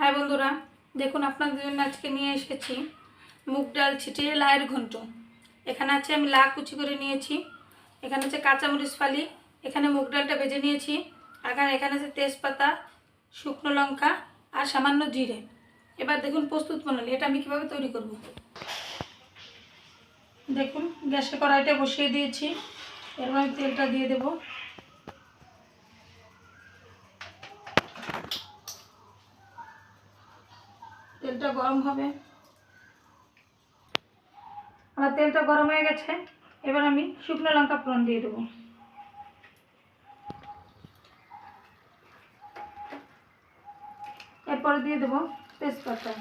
হ্যাঁ বন্ধুরা, দেখুন আপনাদের জন্য আজকে নিয়ে এসেছি মুগ ডাল ছিটিয়ে লাউয়ের ঘন্ট। এখানে আছে আমি লাউ কুচি করে নিয়েছি, এখানে আছে কাঁচামরিচ ফালি, এখানে মুগ ডালটা ভেজে নিয়েছি, এখানে আছে তেজপাতা, শুকনো লঙ্কা আর সামান্য জিরে। এবার দেখুন প্রস্তুত প্রণালী, এটা আমি কীভাবে তৈরি করব। দেখুন গ্যাসে কড়াইটা বসিয়ে দিয়েছি, এরপর আমি তেলটা দিয়ে দেব। তেলটা গরম হবে, আমার তেলটা গরম হয়ে গেছে। এবার আমি শুকনো লঙ্কা ফোড়ন দিয়ে দেবো। এরপরে দিয়ে দেবো তেজপাতা,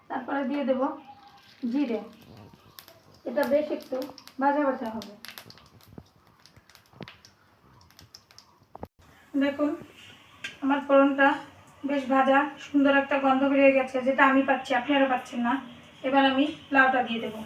তারপরে দিয়ে দেব জিরে। এটা বেশ একটু ভাজা ভাজা হবে। দেখুন আমার ফোড়নটা বেশ ভাজা, সুন্দর একটা গন্ধ বেরিয়ে গেছে, যেটা আমি পাচ্ছি, আপনারা পাচ্ছেন না। এবার আমি লাউটা দিয়ে দেব।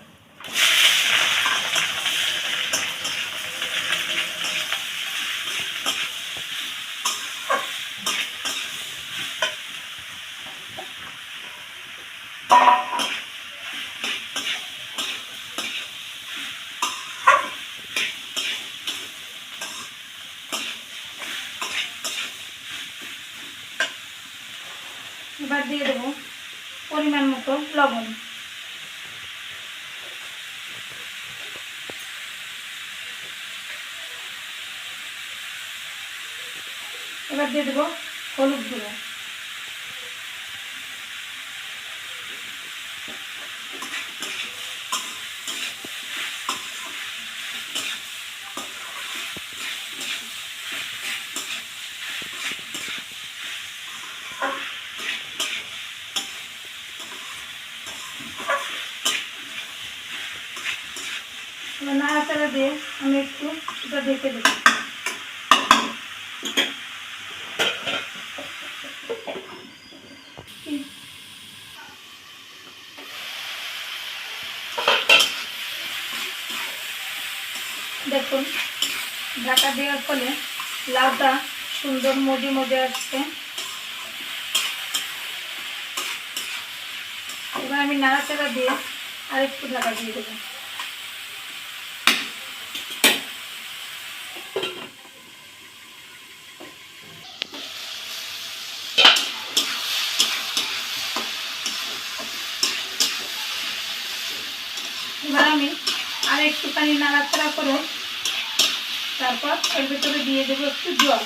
এবার দিয়ে দেবো পরিমাণ মতো লবণ। এবার দিয়ে দেবো হলুদ গুঁড়ো। এবার নাড়াচাড়া দিয়ে আমি একটু এটা ঢেকে দেবো। দেখুন ঢাকা দেওয়ার ফলে লাউটা সুন্দর মজে মজে আসছে। এবার আমি নাড়াচাড়া দিয়ে আর একটু ঢাকা দিয়ে দেবো। এবার আমি আর একটুখানি নাড়াচাড়া করে তারপর এর ভিতরে দিয়ে দেবো একটু জল।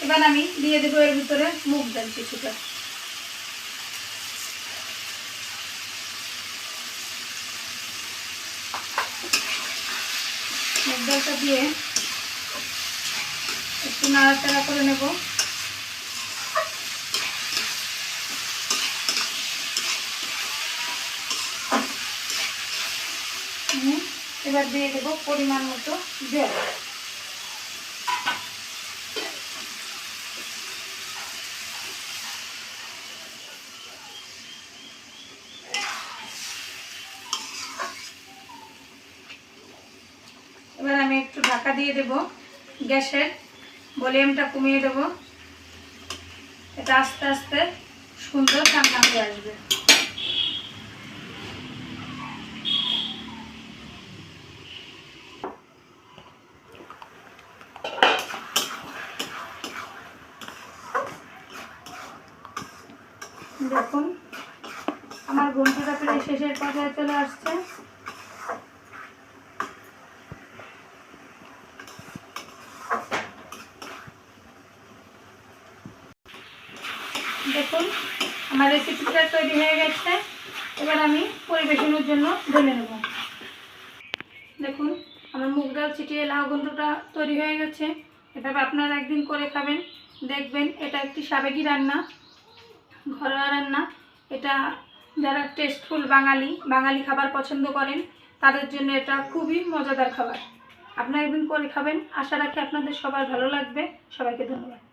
এবার আমি দিয়ে দেবো এর ভিতরে মুগ ডাল কিছুটা। মুগ ডালটা দিয়ে একটু নাড়াচাড়া করে নেব। এবার দিয়ে দেবো পরিমাণ মতো জল। এবার আমি একটু ঢাকা দিয়ে দেব, গ্যাসের ভলিউমটা কমিয়ে দেব। এটা আস্তে আস্তে সুন্দর রান্না হয়ে আসবে। দেখুন আমার ঘন্টটা প্রায় শেষের পর্যায়ে চলে আসছে। দেখুন আমার রেসিপিটা তৈরি হয়ে গেছে। এবার আমি পরিবেশনের জন্য ঢেলে নেব। দেখুন আমার মুগ ডাল ছিটিয়ে লাউ ঘন্টটা তৈরি হয়ে গেছে। এভাবে আপনারা একদিন করে খাবেন, দেখবেন এটা একটি সাবেকি রান্না, ঘরোয়া রান্না। এটা যারা টেস্টফুল বাঙালি খাবার পছন্দ করেন তাদের জন্য এটা খুবই মজাদার খাবার। আপনারা একদিন করে খাবেন, আশা রাখি আপনাদের সবার ভালো লাগবে। সবাইকে ধন্যবাদ।